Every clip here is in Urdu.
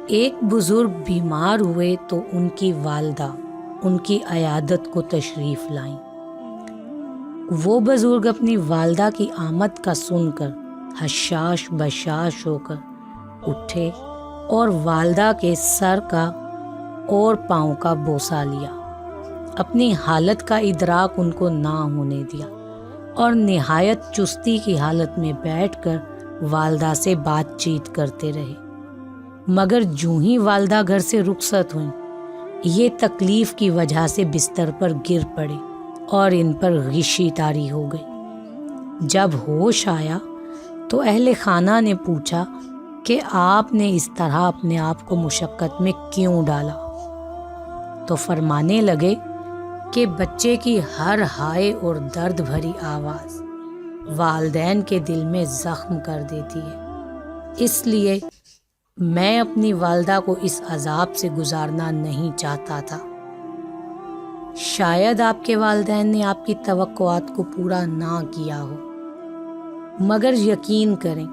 ایک بزرگ بیمار ہوئے تو ان کی والدہ ان کی عیادت کو تشریف لائیں۔ وہ بزرگ اپنی والدہ کی آمد کا سن کر حشاش بشاش ہو کر اٹھے اور والدہ کے سر کا اور پاؤں کا بوسہ لیا، اپنی حالت کا ادراک ان کو نہ ہونے دیا اور نہایت چستی کی حالت میں بیٹھ کر والدہ سے بات چیت کرتے رہے۔ مگر جوں ہی والدہ گھر سے رخصت ہوئیں، یہ تکلیف کی وجہ سے بستر پر گر پڑے اور ان پر غشی طاری ہو گئی۔ جب ہوش آیا تو اہل خانہ نے پوچھا کہ آپ نے اس طرح اپنے آپ کو مشقت میں کیوں ڈالا؟ تو فرمانے لگے کہ بچے کی ہر ہائے اور درد بھری آواز والدین کے دل میں زخم کر دیتی ہے، اس لیے میں اپنی والدہ کو اس عذاب سے گزارنا نہیں چاہتا تھا۔ شاید آپ کے والدین نے آپ کی توقعات کو پورا نہ کیا ہو، مگر یقین کریں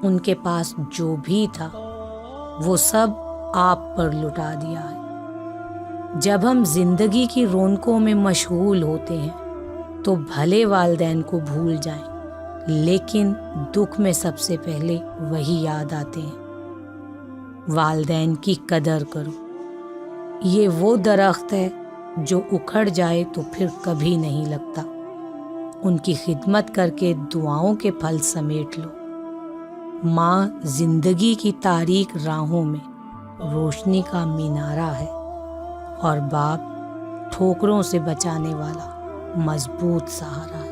ان کے پاس جو بھی تھا وہ سب آپ پر لٹا دیا ہے۔ جب ہم زندگی کی رونقوں میں مشغول ہوتے ہیں تو بھلے والدین کو بھول جائیں، لیکن دکھ میں سب سے پہلے وہی یاد آتے ہیں۔ والدین کی قدر کرو، یہ وہ درخت ہے جو اکھڑ جائے تو پھر کبھی نہیں لگتا۔ ان کی خدمت کر کے دعاؤں کے پھل سمیٹ لو۔ ماں زندگی کی تاریک راہوں میں روشنی کا مینارہ ہے اور باپ ٹھوکروں سے بچانے والا مضبوط سہارا ہے۔